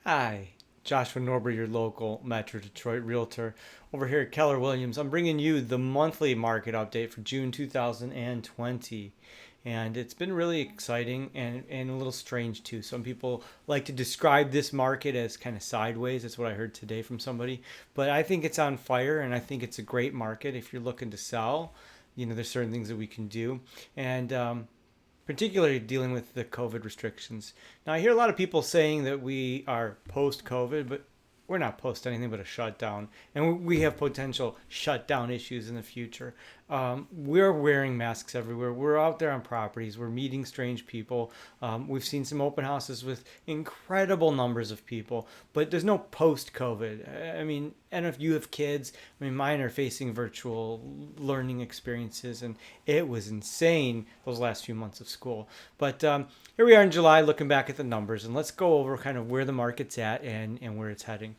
Hi, Joshua Norber, your local Metro Detroit realtor. Over here at Keller Williams, I'm bringing you the monthly market update for June 2020. And it's been really exciting and a little strange too. Some people like to describe this market as kind of sideways. That's what I heard today from somebody. But I think it's on fire and I think it's a great market if you're looking to sell. There's certain things that we can do. And particularly dealing with the COVID restrictions. Now, I hear a lot of people saying that we are post COVID, but we're not post anything but a shutdown, and we have potential shutdown issues in the future. We're wearing masks everywhere. We're out there on properties. We're meeting strange people. We've seen some open houses with incredible numbers of people, but there's no post COVID. I mean, and if you have kids, I mean, mine are facing virtual learning experiences, and it was insane those last few months of school. But here we are in July looking back at the numbers, and let's go over kind of where the market's at and where it's heading.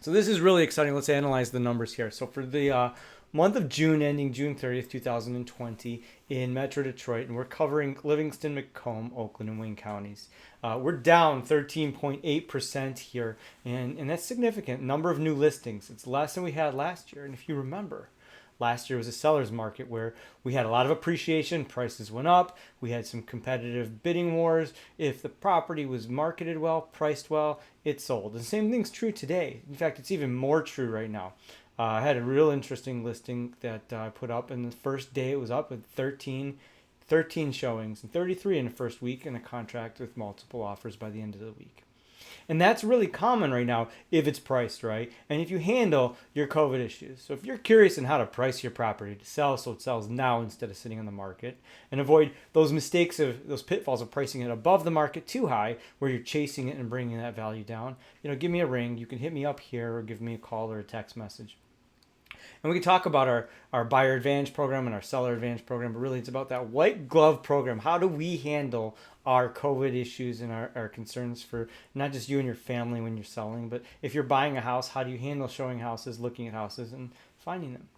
So this is really exciting. Let's analyze the numbers here. So for the month of June ending June 30th, 2020 in Metro Detroit, and we're covering Livingston, Macomb, Oakland, and Wayne counties. We're down 13.8% here, and that's significant. Number of new listings. It's less than we had last year. And if you remember, last year was a seller's market where we had a lot of appreciation, prices went up, we had some competitive bidding wars. If the property was marketed well, priced well, it sold. The same thing's true today. In fact, it's even more true right now. I had a real interesting listing that I put up, and the first day it was up with 13 showings and 33 in the first week, and a contract with multiple offers by the end of the week. And that's really common right now if it's priced right and if you handle your COVID issues. So if you're curious on how to price your property to sell so it sells now instead of sitting on the market, and avoid those mistakes of those pitfalls of pricing it above the market too high where you're chasing it and bringing that value down, give me a ring. You can hit me up here or give me a call or a text message. And we can talk about our buyer advantage program and our seller advantage program, but really it's about that white glove program. How do we handle our COVID issues and our concerns for not just you and your family when you're selling, but if you're buying a house, how do you handle showing houses, looking at houses, and finding them?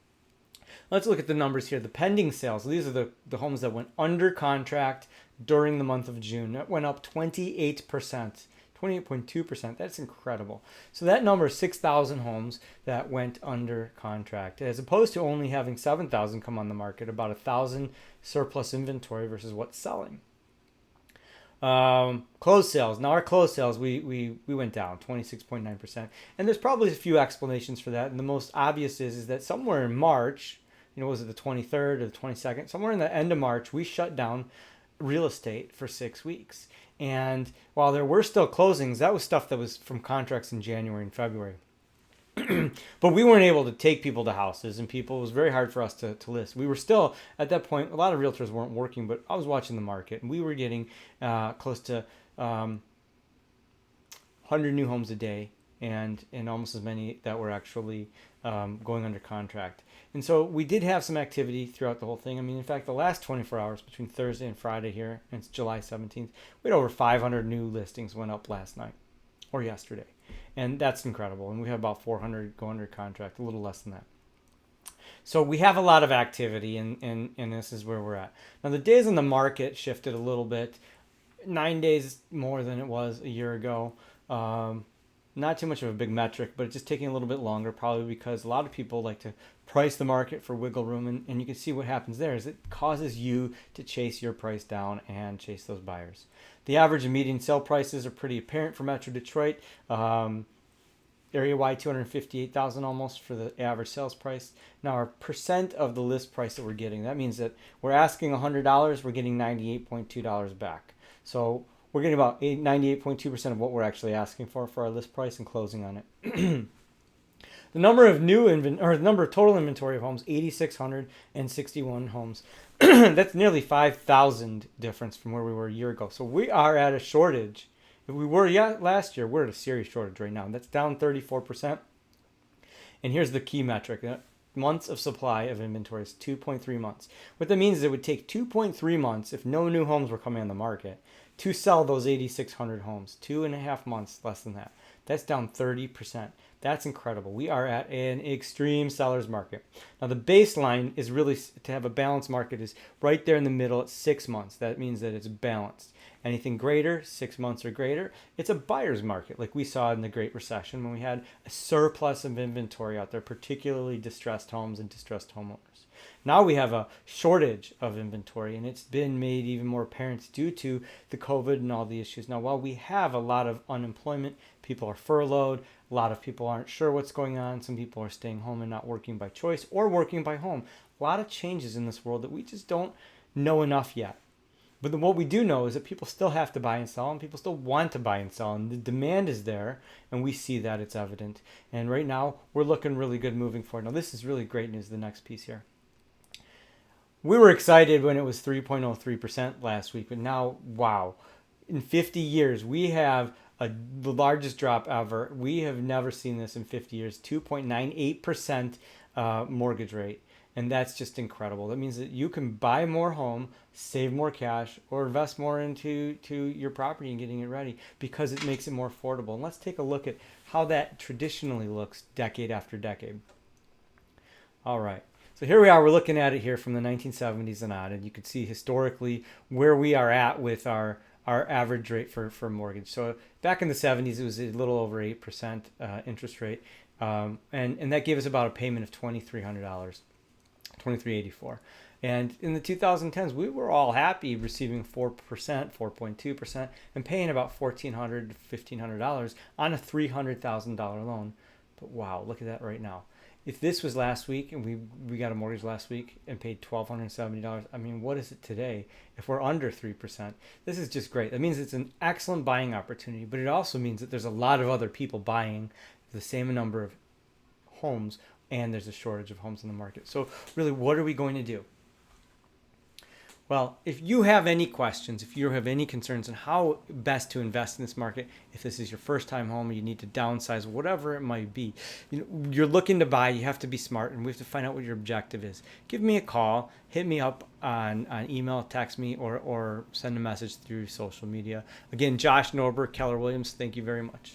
Let's look at the numbers here. The pending sales, these are the homes that went under contract during the month of June. That went up 28%. 28.2%. That's incredible. So that number is 6,000 homes that went under contract, as opposed to only having 7,000 come on the market, about 1,000 surplus inventory versus what's selling. Closed sales. Now our closed sales, we went down 26.9%. And there's probably a few explanations for that. And the most obvious is that somewhere in March, was it the 23rd or the 22nd? Somewhere in the end of March, we shut down real estate for 6 weeks. And while there were still closings, that was stuff that was from contracts in January and February. But we weren't able to take people to houses, and it was very hard for us to list. We were still, at that point, a lot of realtors weren't working, but I was watching the market, and we were getting close to 100 new homes a day, and almost as many that were actually going under contract. And so we did have some activity throughout the whole thing. I mean, in fact, the last 24 hours between Thursday and Friday here, and it's July 17th, we had over 500 new listings went up last night or yesterday. And that's incredible. And we have about 400 go under contract, a little less than that. So we have a lot of activity, and this is where we're at. Now, the days on the market shifted a little bit. 9 days more than it was a year ago. Not too much of a big metric, but it's just taking a little bit longer, probably because a lot of people like to price the market for wiggle room, and you can see what happens there is it causes you to chase your price down and chase those buyers. The average and median sale prices are pretty apparent for Metro Detroit. Area-wide, 258,000 almost for the average sales price. Now, our percent of the list price that we're getting, that means that we're asking $100, we're getting $98.2 back. So we're getting about 98.2% of what we're actually asking for our list price and closing on it. The number of the number of total inventory of homes, 8,661 homes. That's nearly 5,000 difference from where we were a year ago. So we are at a shortage. If we were last year, we're at a serious shortage right now. That's down 34%. And here's the key metric. Months of supply of inventory is 2.3 months. What that means is it would take 2.3 months, if no new homes were coming on the market, to sell those 8,600 homes. 2.5 months less than that. That's down 30%. That's incredible. We are at an extreme seller's market. Now, the baseline is really to have a balanced market is right there in the middle at 6 months. That means that it's balanced. Anything greater, 6 months or greater, it's a buyer's market, like we saw in the Great Recession when we had a surplus of inventory out there, particularly distressed homes and distressed homeowners. Now we have a shortage of inventory, and it's been made even more apparent due to the COVID and all the issues. Now, while we have a lot of unemployment, people are furloughed, a lot of people aren't sure what's going on. Some people are staying home and not working by choice or working by home. A lot of changes in this world that we just don't know enough yet. But what we do know is that people still have to buy and sell, and people still want to buy and sell, and the demand is there, and we see that it's evident. And right now, we're looking really good moving forward. Now, this is really great news, the next piece here. We were excited when it was 3.03% last week, but now, wow. In 50 years, we have the largest drop ever. We have never seen this in 50 years, 2.98% mortgage rate. And that's just incredible. That means that you can buy more home, save more cash, or invest more into your property and getting it ready because it makes it more affordable. And let's take a look at how that traditionally looks decade after decade. All right. So here we are. We're looking at it here from the 1970s and on, and you can see historically where we are at with our average rate for mortgage. So back in the 70s, it was a little over 8% interest rate, and that gave us about a payment of $2,300. 2384. And in the 2010s, we were all happy receiving 4%, 4.2%, and paying about $1,400 to $1,500 on a $300,000 loan. But wow, look at that right now. If this was last week and we got a mortgage last week and paid $1,270, I mean, what is it today if we're under 3%? This is just great. That means it's an excellent buying opportunity, but it also means that there's a lot of other people buying the same number of homes, and there's a shortage of homes in the market. So really, what are we going to do? Well, if you have any questions, if you have any concerns on how best to invest in this market, if this is your first time home or you need to downsize, whatever it might be, you're looking to buy, you have to be smart, and we have to find out what your objective is. Give me a call, hit me up on email, text me, or send a message through social media. Again, Josh Norber, Keller Williams, thank you very much.